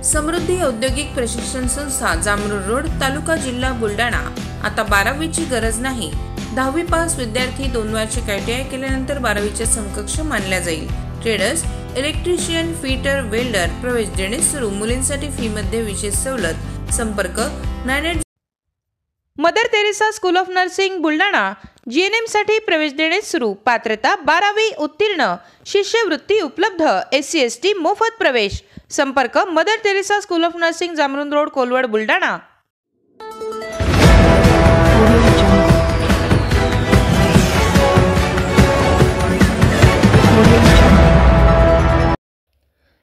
समृद्धी औद्योगिक प्रशिक्षण संस्था जामरूड रोड तालुका जिल्हा बुलढाणा। आता 12वीची गरज नाही। 10वी पास विद्यार्थी 2 वार्षिक ITI केल्यानंतर 12वीच्या समकक्ष मानल्या जाईल। ट्रेडर्स, इलेक्ट्रिशियन, फिटर, वेल्डर प्रवेश देणे सुरू। मुलींसाठी फी मध्ये विशेष सवलत। संपर्क 98 Mother Teresa school of nursing Buldhana. GNM साठी प्रवेश देणे सुरू। पात्रता 12वी उत्तीर्ण। शिष्यवृत्ती उपलब्ध। SC ST मोफत प्रवेश। संपर्क Mother Teresa school of nursing Jamrund road Kolwad Buldhana.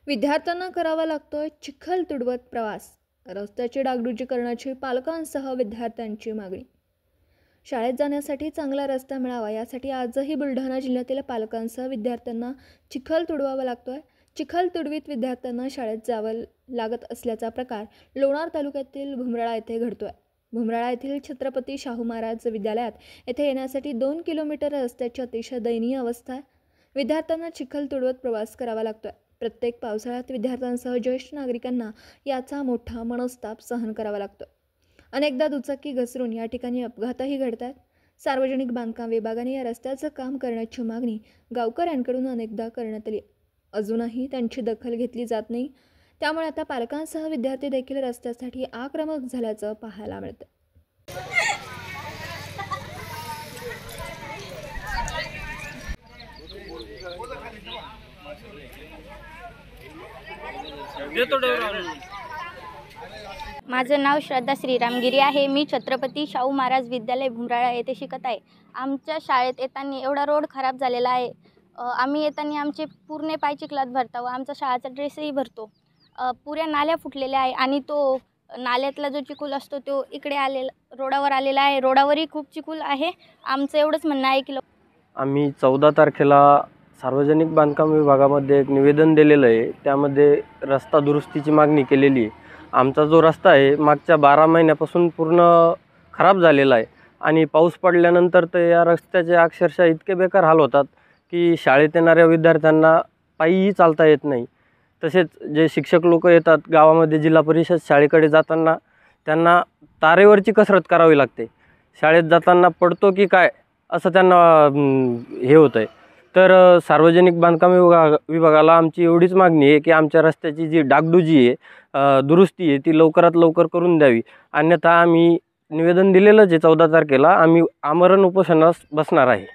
विद्यार्थ्यांना करावा लागतोय चिखल तुडवत प्रवास। रस्त्याची डागडुजी पालकांसह विद्यार्थ्यांची मागणी। शाळेत जाण्यासाठी चांगला रस्ता मिळावा यासाठी आजही बुलढाणा जिल्ह्यातील पालकांसह विद्यार्थ्यांना चिखल तुडवावा लागतोय। चिखल तुडवीत विद्यार्थ्यांना शाळेत जावं लागत असल्याचा प्रकार लोणार तालुक्यातील भुमराळा येथे घडतोय। भुमराळा येथील छत्रपती शाहू महाराज विद्यालयात येथे येण्यासाठी 2 किलोमीटर रस्त्याची अतिशय दयनीय अवस्था आहे। विद्यार्थ्यांना चिखल तुडवत प्रवास करावा लागतोय। प्रत्येक पावसाळ्यात विद्यार्थ्यांसह ज्येष्ठ नागरिकांना याचा मोठा मनस्ताप सहन करावा लागतो। अनेकदा दुचाकी घसरून या ठिकाणी अपघातही घडतात। सार्वजनिक बांधकाम विभागाने या रस्त्याचं काम करण्याची मागणी गावकऱ्यांकडून अनेकदा करण्यात आली। अजूनही त्यांची दखल घेतली जात नाही। त्यामुळे आता पालकांसह विद्यार्थी देखील रस्त्यासाठी आक्रमक झाल्याचं पाहायला मिळतं। माझं नाव श्रद्धा श्रीरामगिरी आहे। मी छत्रपती शाहू महाराज विद्यालय भुमराळा येथे शिकत आहे। आमच्या शाळेत येताना एवढा रोड खराब झालेला आहे। आम्ही येताना आमचे पूर्ण पाय चिखलात भरतो व आमचा शाळेचा ड्रेसही भरतो। पुऱ्या नाल्या फुटलेल्या आहे आणि तो नाल्यातला जो चिखल असतो तो इकडे रोडावर आलेला आहे। रोडावरही खूप चिखल आहे। आमचं एवढंच म्हणणं आहे की आम्ही 14 तारखेला सार्वजनिक बांधकाम विभागामध्ये एक निवेदन दिलेलं आहे। त्यामध्ये रस्ता दुरुस्तीची मागणी केलेली आहे। आमचा जो रस्ता आहे मागच्या 12 महिन्यापासून पूर्ण खराब झालेला आहे आणि पाऊस पडल्यानंतर तर या रस्त्याचे अक्षरशः इतके बेकार हाल होतात की शाळेत येणाऱ्या विद्यार्थ्यांना पायीही चालता येत नाही। तसेच जे शिक्षक लोक येतात गावामध्ये जिल्हा परिषद शाळेकडे जाताना त्यांना तारेवरची कसरत करावी लागते। शाळेत जाताना पडतो की काय असं त्यांना हे होतं आहे। तर सार्वजनिक बांधकाम विभागाला आमची एवढीच मागणी आहे की आमच्या रस्त्याची जी डागडुजी आहे दुरुस्ती आहे ती लवकरात लवकर करून द्यावी। अन्यथा आम्ही निवेदन दिलेलंच आहे 14 तारखेला आम्ही आमरण उपोषणास बसणार आहे।